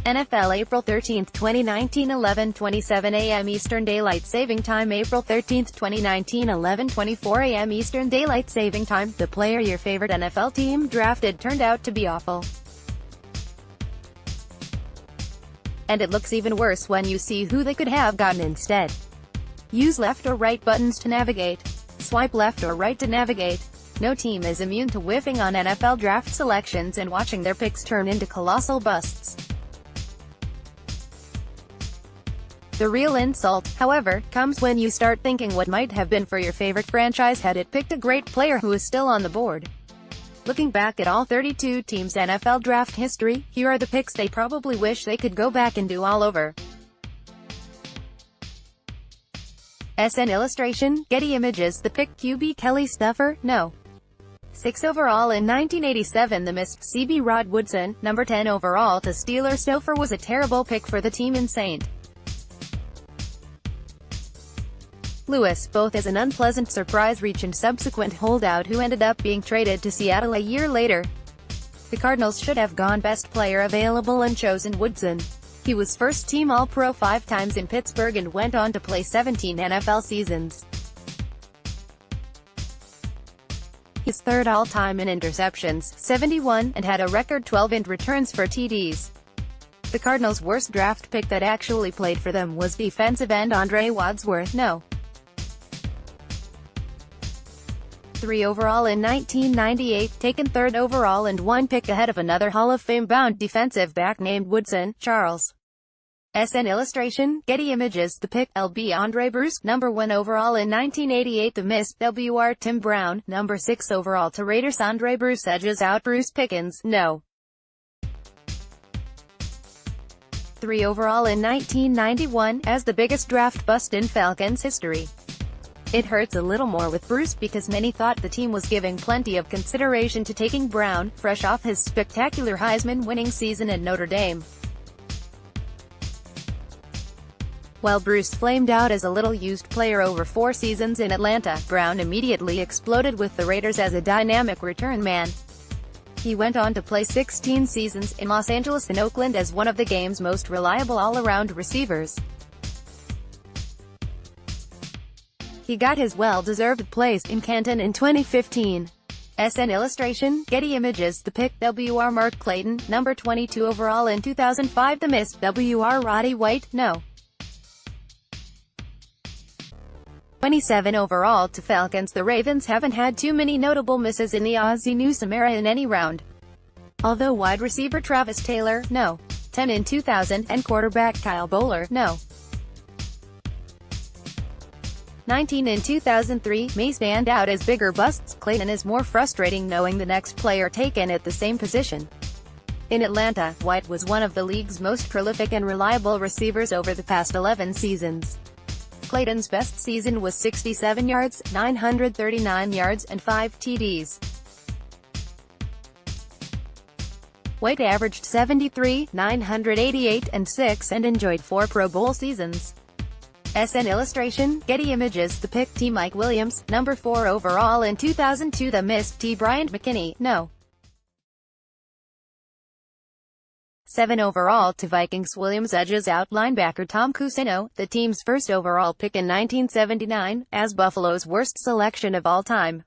NFL April 13, 2019 11:27 a.m. Eastern Daylight Saving Time April 13, 2019 11:24 a.m. Eastern Daylight Saving Time. The player your favorite NFL team drafted turned out to be awful. And it looks even worse when you see who they could have gotten instead. Use left or right buttons to navigate. Swipe left or right to navigate. No team is immune to whiffing on NFL draft selections and watching their picks turn into colossal busts. The real insult, however, comes when you start thinking what might have been for your favorite franchise had it picked a great player who is still on the board. Looking back at all 32 teams' NFL draft history, here are the picks they probably wish they could go back and do all over. SN Illustration, Getty Images. The pick QB Kelly Stuffer, no. 6 overall in 1987 the missed CB Rod Woodson, number 10 overall to Steelers. Stuffer was a terrible pick for the team in St. Louis, both as an unpleasant surprise reach and subsequent holdout who ended up being traded to Seattle a year later. The Cardinals should have gone best player available and chosen Woodson. He was first-team All-Pro 5 times in Pittsburgh and went on to play 17 NFL seasons. He's third all-time in interceptions, 71, and had a record 12 in returns for TDs. The Cardinals' worst draft pick that actually played for them was defensive end Andre Wadsworth, no. 3 overall in 1998, taken 3rd overall and 1 pick ahead of another Hall of Fame-bound defensive back named Woodson, Charles. SN Illustration, Getty Images. The pick, LB Andre Bruce, number 1 overall in 1988 the missed WR Tim Brown, number 6 overall to Raiders. Andre Bruce edges out Bruce Pickens, no. 3 overall in 1991, as the biggest draft bust in Falcons history. It hurts a little more with Bruce because many thought the team was giving plenty of consideration to taking Brown, fresh off his spectacular Heisman-winning season at Notre Dame. While Bruce flamed out as a little-used player over 4 seasons in Atlanta, Brown immediately exploded with the Raiders as a dynamic return man. He went on to play 16 seasons in Los Angeles and Oakland as one of the game's most reliable all-around receivers. He got his well-deserved place in Canton in 2015. SN Illustration, Getty Images. The pick, WR Mark Clayton, number 22 overall in 2005 the missed WR Roddy White, no. 27 overall to Falcons. The Ravens haven't had too many notable misses in the Ozzie Newsome era in any round. Although wide receiver Travis Taylor, no. 10 in 2000, and quarterback Kyle Bowler, no. 19 in 2003, may stand out as bigger busts. Clayton is more frustrating knowing the next player taken at the same position. In Atlanta, White was one of the league's most prolific and reliable receivers over the past 11 seasons. Clayton's best season was 67 yards, 939 yards, and 5 TDs. White averaged 73, 988, and 6 and enjoyed 4 Pro Bowl seasons. SN Illustration, Getty Images. The pick, T. Mike Williams, number 4 overall in 2002 the missed T. Bryant McKinney, no. 7 overall to Vikings. Williams edges out linebacker Tom Cusino, the team's first overall pick in 1979, as Buffalo's worst selection of all time.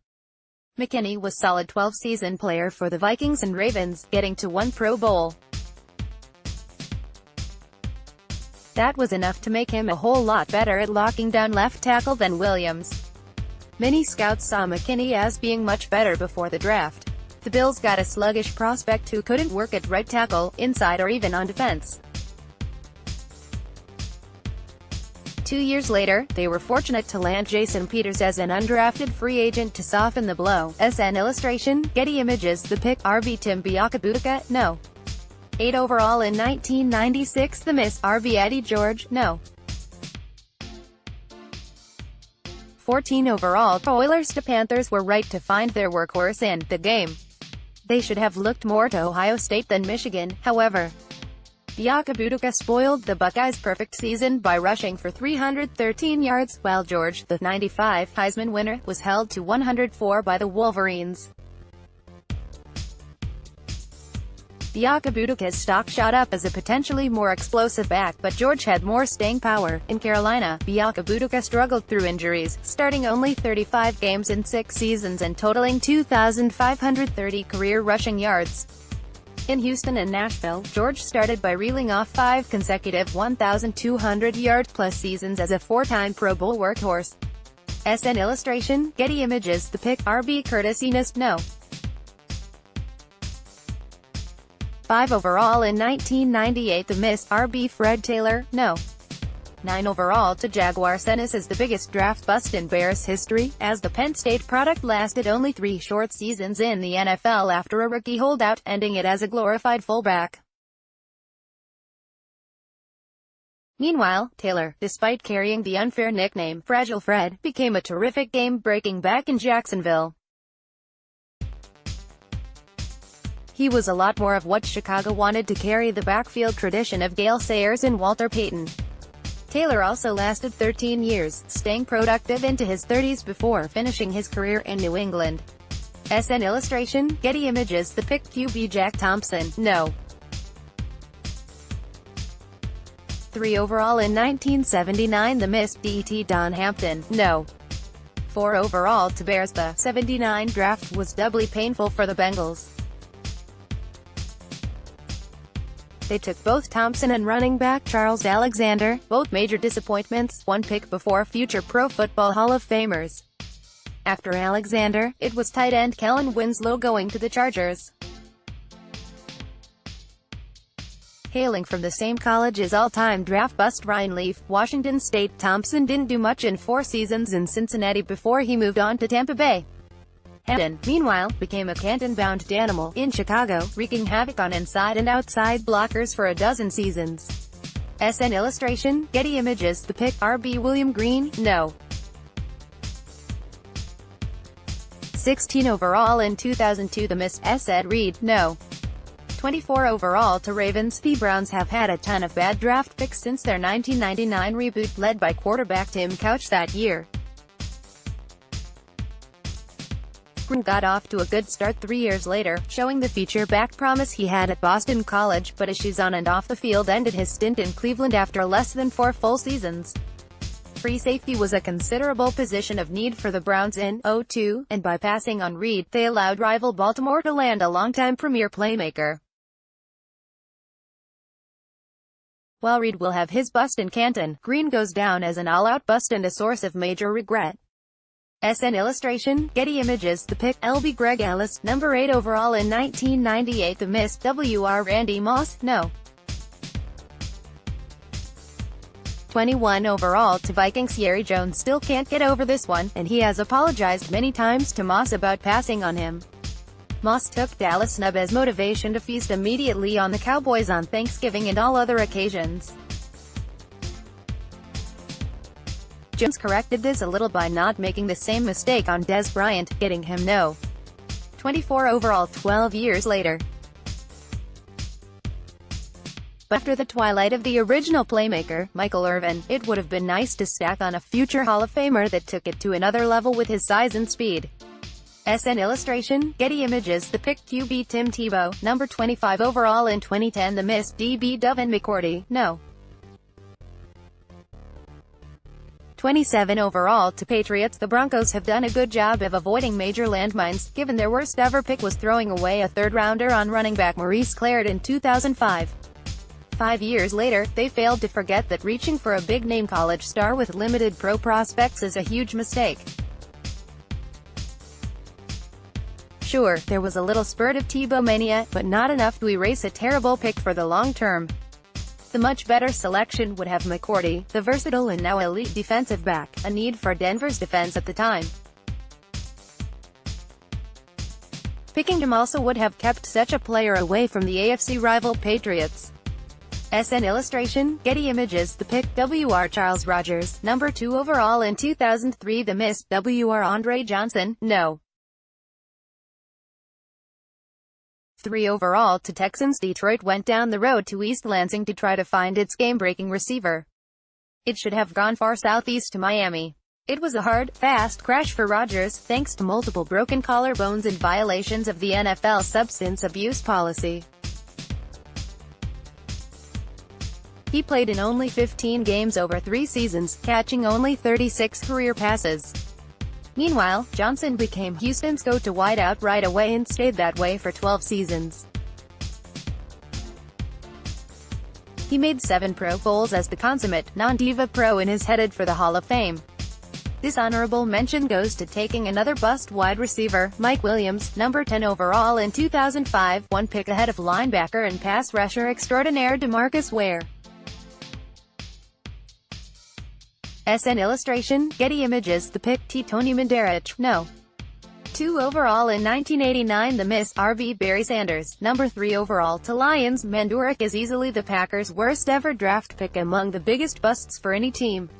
McKinney was solid 12-season player for the Vikings and Ravens, getting to 1 Pro Bowl. That was enough to make him a whole lot better at locking down left tackle than Williams. Many scouts saw McKinney as being much better before the draft. The Bills got a sluggish prospect who couldn't work at right tackle, inside or even on defense. 2 years later, they were fortunate to land Jason Peters as an undrafted free agent to soften the blow. SN Illustration, Getty Images. The pick, RB Tim Biakabutika, no. 8 overall in 1996 the miss, RB Eddie George, no. 14 overall to Oilers. The Panthers were right to find their workhorse in the game. They should have looked more to Ohio State than Michigan, however. Biakabutika spoiled the Buckeyes' perfect season by rushing for 313 yards, while George, the '95 Heisman winner, was held to 104 by the Wolverines. Biakabutuka's stock shot up as a potentially more explosive back, but George had more staying power. In Carolina, Biakabutuka struggled through injuries, starting only 35 games in 6 seasons and totaling 2,530 career rushing yards. In Houston and Nashville, George started by reeling off 5 consecutive 1,200-yard-plus seasons as a 4-time Pro Bowl workhorse. SN illustration, Getty Images. The pick, RB Curtis Enos, no. 5 overall in 1998. The miss, RB Fred Taylor, no. 9 overall to Jaguars. Ennis is the biggest draft bust in Bears history, as the Penn State product lasted only 3 short seasons in the NFL after a rookie holdout, ending it as a glorified fullback. Meanwhile, Taylor, despite carrying the unfair nickname, Fragile Fred, became a terrific game-breaking back in Jacksonville. He was a lot more of what Chicago wanted to carry the backfield tradition of Gale Sayers and Walter Payton. Taylor also lasted 13 years, staying productive into his 30s before finishing his career in New England. SN illustration, Getty Images. The pick, QB Jack Thompson, no. 3 overall in 1979. The miss, EDT Don Hampton, no. 4 overall to Bears. The '79 draft was doubly painful for the Bengals. They took both Thompson and running back Charles Alexander, both major disappointments, 1 pick before future Pro Football Hall of Famers. After Alexander, it was tight end Kellen Winslow going to the Chargers. Hailing from the same college as all-time draft bust Ryan Leaf, Washington State, Thompson didn't do much in 4 seasons in Cincinnati before he moved on to Tampa Bay. Hampton, meanwhile, became a Canton-bound Danimal in Chicago, wreaking havoc on inside and outside blockers for a dozen seasons. SN illustration, Getty Images. The pick, RB William Green, no. 16 overall in 2002. The miss, Ed Reed, no. 24 overall to Ravens. The Browns have had a ton of bad draft picks since their 1999 reboot, led by quarterback Tim Couch that year. Green got off to a good start 3 years later, showing the feature-back promise he had at Boston College, but issues on and off the field ended his stint in Cleveland after less than 4 full seasons. Free safety was a considerable position of need for the Browns in '02, and by passing on Reed, they allowed rival Baltimore to land a longtime premier playmaker. While Reed will have his bust in Canton, Green goes down as an all-out bust and a source of major regret. SN illustration, Getty Images. The pick, LB Greg Ellis, number 8 overall in 1998. The miss, WR Randy Moss, no. 21 overall to Vikings. Jerry Jones still can't get over this one, and he has apologized many times to Moss about passing on him. Moss took Dallas snub as motivation to feast immediately on the Cowboys on Thanksgiving and all other occasions. Jones corrected this a little by not making the same mistake on Dez Bryant, getting him no. 24 overall 12 years later. But after the twilight of the original playmaker, Michael Irvin, it would have been nice to stack on a future Hall of Famer that took it to another level with his size and speed. SN illustration, Getty Images. The pick, QB Tim Tebow, number 25 overall in 2010. The miss, DB Devin McCourty, no. 27 overall to Patriots. The Broncos have done a good job of avoiding major landmines, given their worst ever pick was throwing away a third-rounder on running back Maurice Clarett in 2005. 5 years later, they failed to forget that reaching for a big-name college star with limited pro prospects is a huge mistake. Sure, there was a little spurt of Tebow mania, but not enough to erase a terrible pick for the long term. The much better selection would have McCourty, the versatile and now elite defensive back, a need for Denver's defense at the time. Picking him also would have kept such a player away from the AFC rival Patriots. SN illustration, Getty Images. The pick, WR Charles Rogers, number 2 overall in 2003. The miss, WR Andre Johnson, no. 3 overall to Texans. Detroit went down the road to East Lansing to try to find its game-breaking receiver. It should have gone far southeast to Miami. It was a hard, fast crash for Rodgers, thanks to multiple broken collarbones and violations of the NFL substance abuse policy. He played in only 15 games over 3 seasons, catching only 36 career passes. Meanwhile, Johnson became Houston's go-to wideout right away and stayed that way for 12 seasons. He made 7 Pro Bowls as the consummate, non-diva pro and is headed for the Hall of Fame. This honorable mention goes to taking another bust wide receiver, Mike Williams, number 10 overall in 2005, 1 pick ahead of linebacker and pass rusher extraordinaire DeMarcus Ware. SN illustration, Getty Images. The pick, Tony Mandarich, no. 2 overall in 1989. The miss, RV Barry Sanders, number 3 overall to Lions. Mandarich is easily the Packers' worst ever draft pick, among the biggest busts for any team.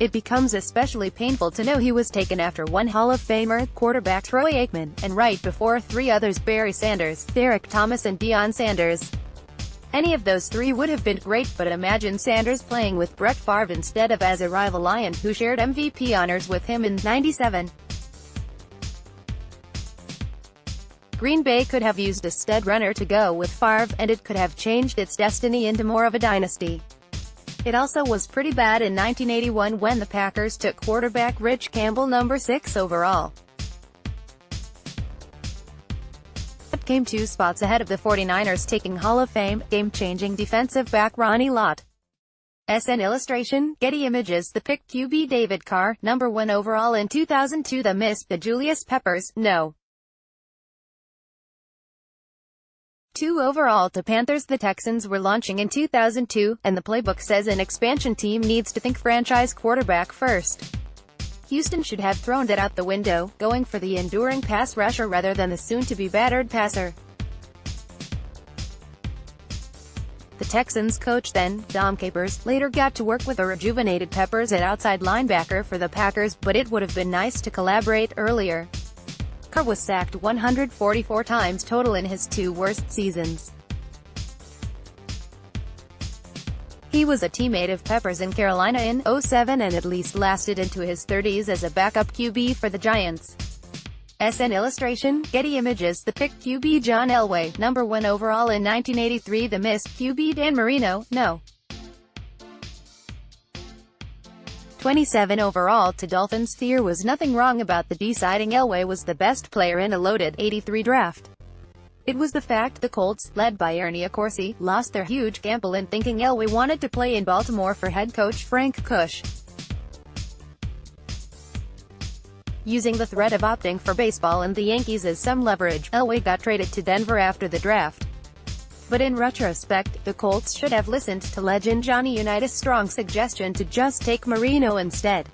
It becomes especially painful to know he was taken after one Hall of Famer, quarterback Troy Aikman, and right before 3 others, Barry Sanders, Derek Thomas and Deion Sanders. Any of those 3 would have been great, but imagine Sanders playing with Brett Favre instead of as a rival Lion, who shared MVP honors with him in '97. Green Bay could have used a stud runner to go with Favre, and it could have changed its destiny into more of a dynasty. It also was pretty bad in 1981 when the Packers took quarterback Rich Campbell, number 6 overall. Came 2 spots ahead of the 49ers taking Hall of Fame, game-changing defensive back Ronnie Lott. SN illustration, Getty Images. The pick, QB David Carr, number 1 overall in 2002. The miss, the Julius Peppers, no. 2 overall to Panthers. The Texans were launching in 2002, and the playbook says an expansion team needs to think franchise quarterback first. Houston should have thrown that out the window, going for the enduring pass rusher rather than the soon-to-be battered passer. The Texans coach then, Dom Capers, later got to work with a rejuvenated Peppers at outside linebacker for the Packers, but it would have been nice to collaborate earlier. Carr was sacked 144 times total in his 2 worst seasons. He was a teammate of Peppers in Carolina in '07 and at least lasted into his 30s as a backup QB for the Giants. SN illustration, Getty Images. The pick, QB John Elway, number 1 overall in 1983. The miss, QB Dan Marino, no. 27 overall to Dolphins. There was nothing wrong about the deciding Elway was the best player in a loaded '83 draft. It was the fact the Colts, led by Ernie Accorsi, lost their huge gamble in thinking Elway wanted to play in Baltimore for head coach Frank Kush. Using the threat of opting for baseball and the Yankees as some leverage, Elway got traded to Denver after the draft. But in retrospect, the Colts should have listened to legend Johnny Unitas' strong suggestion to just take Marino instead.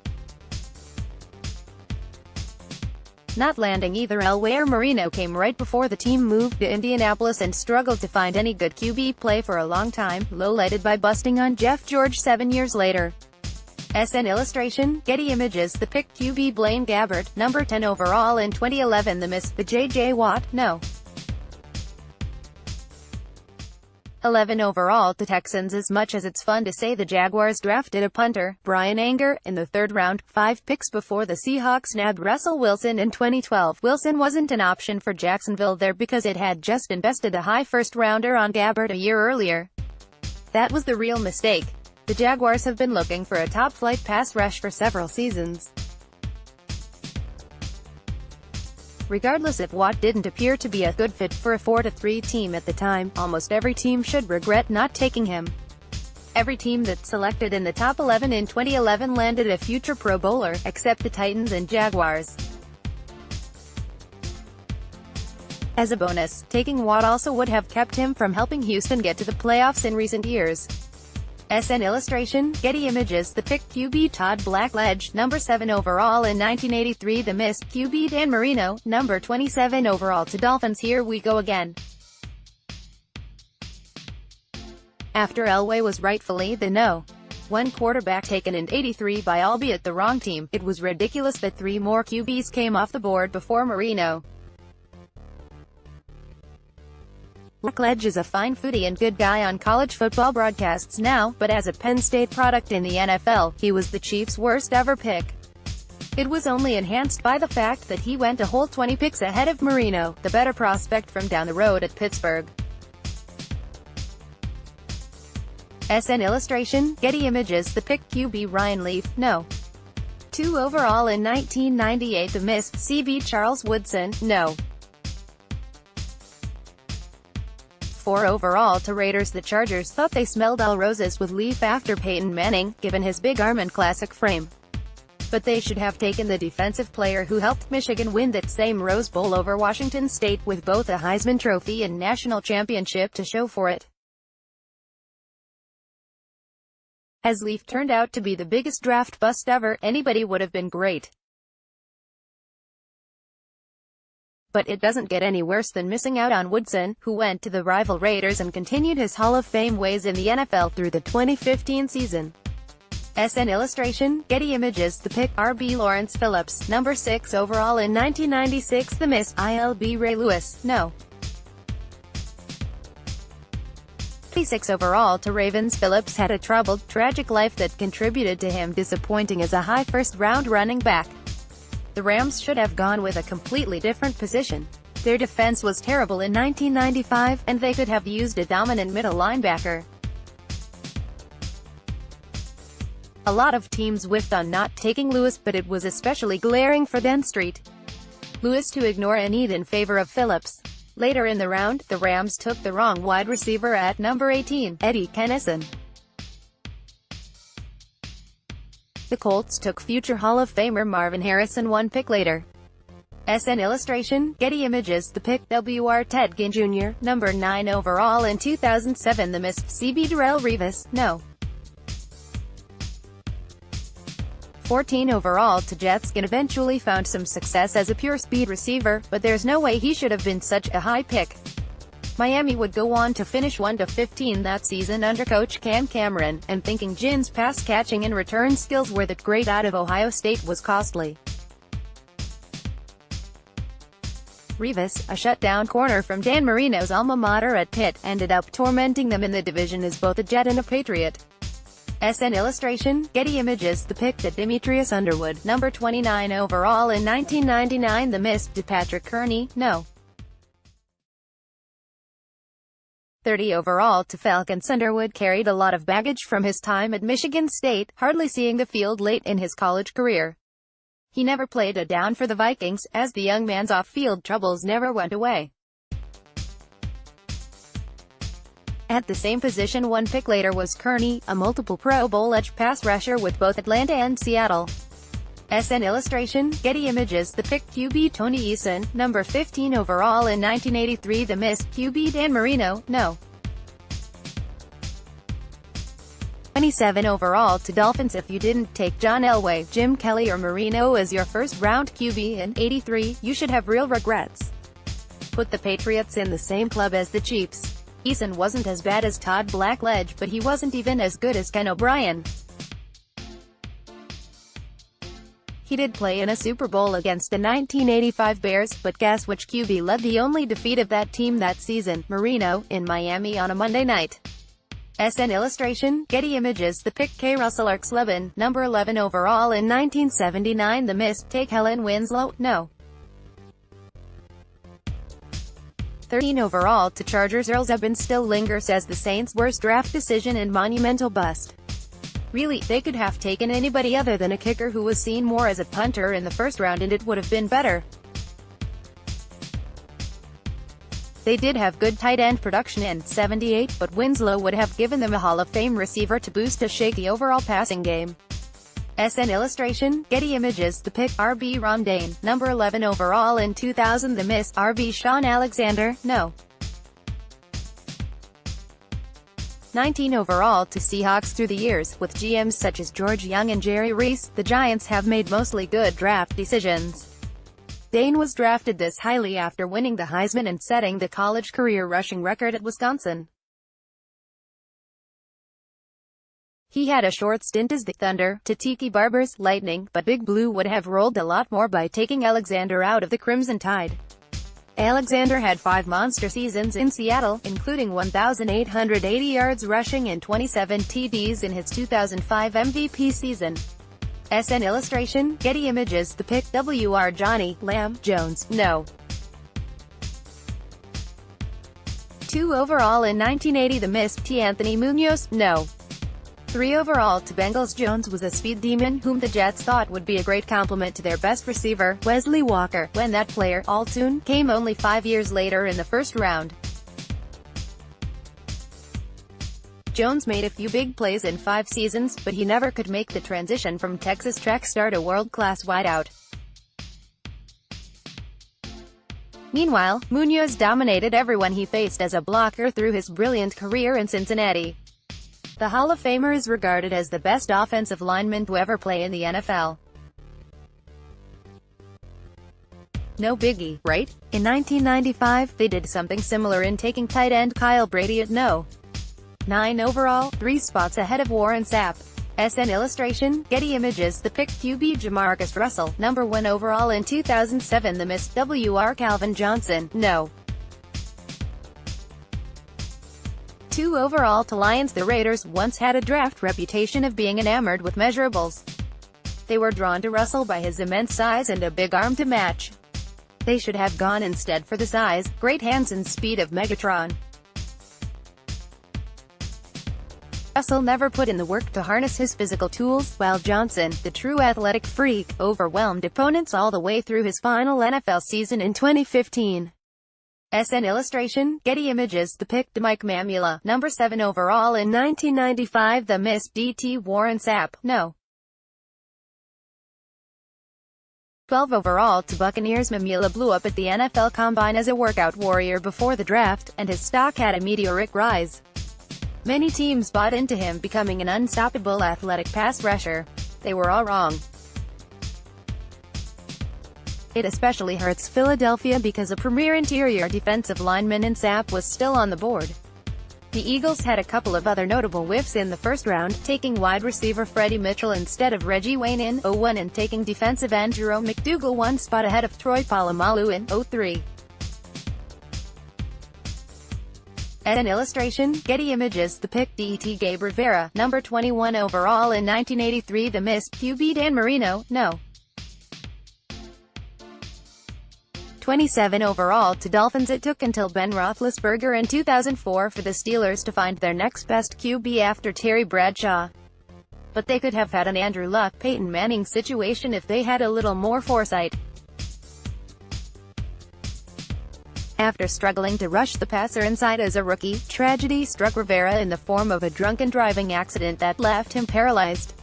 Not landing either Elway or Marino came right before the team moved to Indianapolis and struggled to find any good QB play for a long time, low-lighted by busting on Jeff George 7 years later. SN illustration, Getty Images. The pick, QB Blaine Gabbert, number 10 overall in 2011. The miss, the J.J. Watt, no. 11 overall to Texans. As much as it's fun to say the Jaguars drafted a punter, Brian Anger, in the 3rd round, 5 picks before the Seahawks nabbed Russell Wilson in 2012. Wilson wasn't an option for Jacksonville there because it had just invested a high 1st-rounder on Gabbert a year earlier. That was the real mistake. The Jaguars have been looking for a top-flight pass rush for several seasons. Regardless if Watt didn't appear to be a good fit for a 4-3 team at the time, almost every team should regret not taking him. Every team that selected in the top 11 in 2011 landed a future Pro Bowler, except the Titans and Jaguars. As a bonus, taking Watt also would have kept him from helping Houston get to the playoffs in recent years. SN illustration, Getty Images. The pick, QB Todd Blackledge, number 7 overall in 1983. The miss, QB Dan Marino, number 27 overall to Dolphins. Here we go again. After Elway was rightfully the no. 1 quarterback taken in '83 by albeit the wrong team, it was ridiculous that 3 more QBs came off the board before Marino. Blackledge is a fine foodie and good guy on college football broadcasts now, but as a Penn State product in the NFL, he was the Chiefs' worst ever pick. It was only enhanced by the fact that he went a whole 20 picks ahead of Marino, the better prospect from down the road at Pittsburgh. SN illustration, Getty Images. The pick QB Ryan Leaf, no. 2 overall in 1998. The miss, CB Charles Woodson, no. 4 overall to Raiders. The Chargers thought they smelled all roses with Leaf after Peyton Manning, given his big arm and classic frame. But they should have taken the defensive player who helped Michigan win that same Rose Bowl over Washington State with both a Heisman Trophy and national championship to show for it. As Leaf turned out to be the biggest draft bust ever, anybody would have been great. But it doesn't get any worse than missing out on Woodson, who went to the rival Raiders and continued his Hall of Fame ways in the NFL through the 2015 season. SN illustration, Getty Images. The pick, RB Lawrence Phillips, number 6 overall in 1996. The miss, ILB Ray Lewis, no. 36 overall to Ravens. Phillips had a troubled, tragic life that contributed to him disappointing as a high first-round running back. The Rams should have gone with a completely different position. Their defense was terrible in 1995, and they could have used a dominant middle linebacker. A lot of teams whiffed on not taking Lewis, but it was especially glaring for Den Street Lewis to ignore a need in favor of Phillips. Later in the round, the Rams took the wrong wide receiver at number 18, Eddie Kennison. The Colts took future Hall of Famer Marvin Harrison 1 pick later. SN illustration, Getty Images. The pick, W.R. Ted Ginn Jr., number 9 overall in 2007. The miss, CB Darrelle Revis, no. 14 overall to Jets. Ginn eventually found some success as a pure speed receiver, but there's no way he should have been such a high pick. Miami would go on to finish 1-15 that season under coach Cam Cameron, and thinking Ginn's pass-catching and return skills were that great out of Ohio State was costly. Revis, a shutdown corner from Dan Marino's alma mater at Pitt, ended up tormenting them in the division as both a Jet and a Patriot. SN illustration, Getty Images. The pick, to Demetrius Underwood, number 29 overall in 1999. The miss, to Patrick Kearney, no. 30 overall to Falcons. Underwood carried a lot of baggage from his time at Michigan State, hardly seeing the field late in his college career. He never played a down for the Vikings, as the young man's off-field troubles never went away. At the same position 1 pick later was Kearney, a multiple Pro Bowl edge pass rusher with both Atlanta and Seattle. SN illustration, Getty Images. The pick, QB Tony Eason, number 15 overall in 1983. The miss, QB Dan Marino, no. 27 overall to Dolphins. If you didn't take John Elway, Jim Kelly or Marino as your first-round QB in '83, you should have real regrets. Put the Patriots in the same club as the Chiefs. Eason wasn't as bad as Todd Blackledge, but he wasn't even as good as Ken O'Brien. He did play in a Super Bowl against the 1985 Bears, but guess which QB led the only defeat of that team that season? Marino, in Miami on a Monday night. SN illustration, Getty Images. The pick, K. Russell Arx-Levin, number 11 overall in 1979. The miss, take Helen Winslow, no. 13 overall to Chargers. Earl Zubin still lingers as the Saints' worst draft decision and monumental bust. Really, they could have taken anybody other than a kicker who was seen more as a punter in the first round, and it would have been better. They did have good tight end production in '78, but Winslow would have given them a Hall of Fame receiver to boost a shaky overall passing game. SN illustration, Getty Images. The pick, RB Ron Dayne, number 11 overall in 2000. The miss, RB Sean Alexander, no. 19 overall to Seahawks. Through the years, with GMs such as George Young and Jerry Reese, the Giants have made mostly good draft decisions. Dayne was drafted this highly after winning the Heisman and setting the college career rushing record at Wisconsin. He had a short stint as the Thunder, to Tiki Barber's Lightning, but Big Blue would have rolled a lot more by taking Alexander out of the Crimson Tide. Alexander had 5 monster seasons in Seattle, including 1,880 yards rushing and 27 TDs in his 2005 MVP season. SN illustration, Getty Images. The pick, W.R. Johnny Lamb Jones, no. 2 overall in 1980. The miss, T. Anthony Munoz, no. 3 overall to Bengals. Jones was a speed demon whom the Jets thought would be a great complement to their best receiver, Wesley Walker, when that player, all soon, came only 5 years later in the first round. Jones made a few big plays in 5 seasons, but he never could make the transition from Texas track star to world-class wideout. Meanwhile, Munoz dominated everyone he faced as a blocker through his brilliant career in Cincinnati. The Hall of Famer is regarded as the best offensive lineman to ever play in the NFL. No biggie, right? In 1995, they did something similar in taking tight end Kyle Brady at No. 9 overall, 3 spots ahead of Warren Sapp. SN illustration, Getty Images. The pick QB Jamarcus Russell, number 1 overall in 2007. The miss WR Calvin Johnson, No. 2 overall to Lions. The Raiders once had a draft reputation of being enamored with measurables. They were drawn to Russell by his immense size and a big arm to match. They should have gone instead for the size, great hands and speed of Megatron. Russell never put in the work to harness his physical tools, while Johnson, the true athletic freak, overwhelmed opponents all the way through his final NFL season in 2015. SN illustration, Getty Images. The pick Mike Mamula, number 7 overall in 1995. The miss DT Warren Sapp, No. 12 overall to Buccaneers. Mamula blew up at the NFL Combine as a workout warrior before the draft, and his stock had a meteoric rise. Many teams bought into him becoming an unstoppable athletic pass rusher. They were all wrong. It especially hurts Philadelphia because a premier interior defensive lineman in Sapp was still on the board. The Eagles had a couple of other notable whiffs in the first round, taking wide receiver Freddie Mitchell instead of Reggie Wayne in 2001 and taking defensive end Jerome McDougal 1 spot ahead of Troy Polamalu in 2003. An illustration, Getty Images. The pick DT Gabe Rivera, number 21 overall in 1983. The miss QB Dan Marino, No. 27 overall to Dolphins. It took until Ben Roethlisberger in 2004 for the Steelers to find their next best QB after Terry Bradshaw. But they could have had an Andrew Luck, Peyton Manning situation if they had a little more foresight. After struggling to rush the passer inside as a rookie, tragedy struck Rivera in the form of a drunken driving accident that left him paralyzed.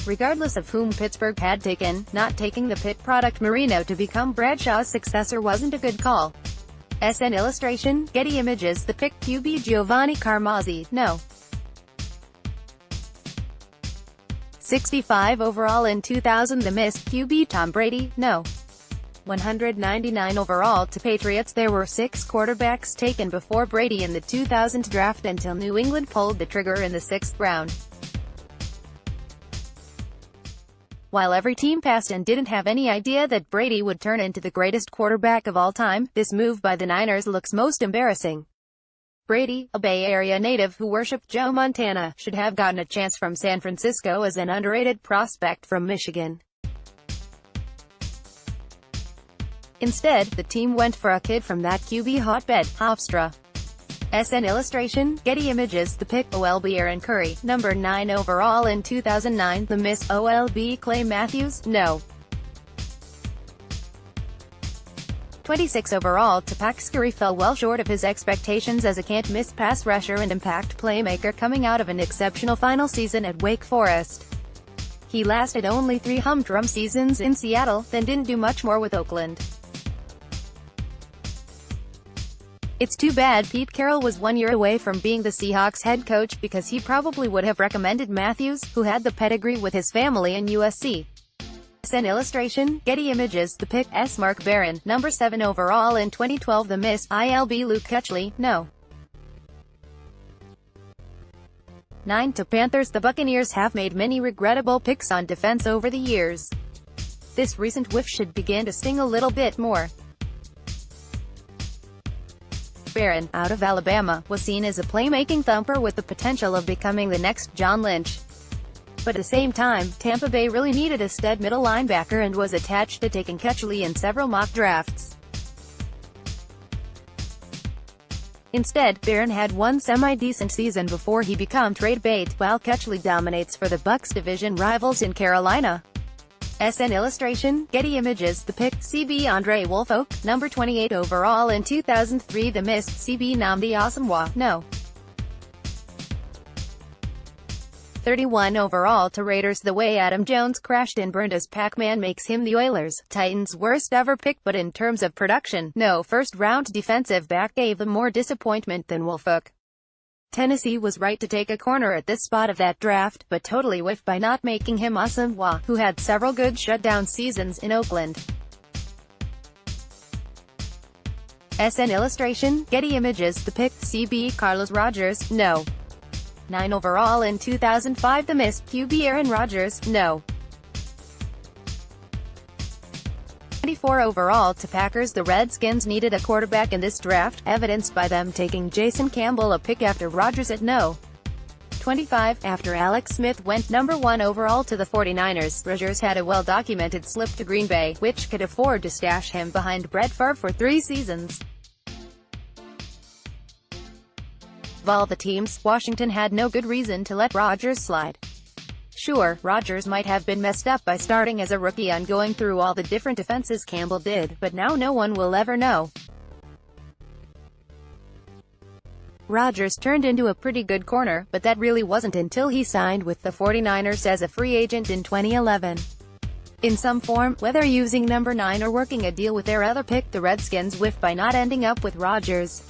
Regardless of whom Pittsburgh had taken, not taking the Pitt product Marino to become Bradshaw's successor wasn't a good call. SN illustration, Getty Images. The pick QB Giovanni Carmazzi, No. 65 overall in 2000. The miss QB Tom Brady, No. 199 overall to Patriots. There were 6 quarterbacks taken before Brady in the 2000 draft until New England pulled the trigger in the 6th round. While every team passed and didn't have any idea that Brady would turn into the greatest quarterback of all time, this move by the Niners looks most embarrassing. Brady, a Bay Area native who worshipped Joe Montana, should have gotten a chance from San Francisco as an underrated prospect from Michigan. Instead, the team went for a kid from that QB hotbed, Hofstra. SN illustration, Getty Images. The pick OLB Aaron Curry, number 9 overall in 2009. The miss OLB Clay Matthews, No. 26 overall to Pax. Curry fell well short of his expectations as a can't-miss pass rusher and impact playmaker coming out of an exceptional final season at Wake Forest. He lasted only 3 humdrum seasons in Seattle, then didn't do much more with Oakland. It's too bad Pete Carroll was 1 year away from being the Seahawks head coach, because he probably would have recommended Matthews, who had the pedigree with his family in USC. SN illustration, Getty Images. The pick Mark Barron, number 7 overall in 2012. The miss ILB Luke Kuechly, No. 9 to Panthers. The Buccaneers have made many regrettable picks on defense over the years. This recent whiff should begin to sting a little bit more. Barron, out of Alabama, was seen as a playmaking thumper with the potential of becoming the next John Lynch. But at the same time, Tampa Bay really needed a stud middle linebacker and was attached to taking Kuechly in several mock drafts. Instead, Barron had one semi-decent season before he became trade bait, while Ketchley dominates for the Bucks division rivals in Carolina. SN illustration, Getty Images. The pick, CB Andre Woolfolk, number 28 overall in 2003. The missed, CB Nnamdi Asomugha, no. 31 overall to Raiders. The way Adam Jones crashed and burned as Pac-Man makes him the Oilers' Titans' worst ever pick, but in terms of production, no first-round defensive back gave them more disappointment than Woolfolk. Tennessee was right to take a corner at this spot of that draft, but totally whiffed by not making him Asomugha, who had several good shutdown seasons in Oakland. SN illustration, Getty Images. The pick, CB Carlos Rogers, no. 9 overall in 2005. The missed, QB Aaron Rodgers, no. 24 overall to Packers. The Redskins needed a quarterback in this draft, evidenced by them taking Jason Campbell a pick after Rodgers at no. 25, after Alex Smith went number 1 overall to the 49ers, Rodgers had a well-documented slip to Green Bay, which could afford to stash him behind Brett Favre for 3 seasons. Of all the teams, Washington had no good reason to let Rodgers slide. Sure, Rodgers might have been messed up by starting as a rookie and going through all the different defenses Campbell did, but now no one will ever know. Rodgers turned into a pretty good corner, but that really wasn't until he signed with the 49ers as a free agent in 2011. In some form, whether using number 9 or working a deal with their other pick, the Redskins whiffed by not ending up with Rodgers.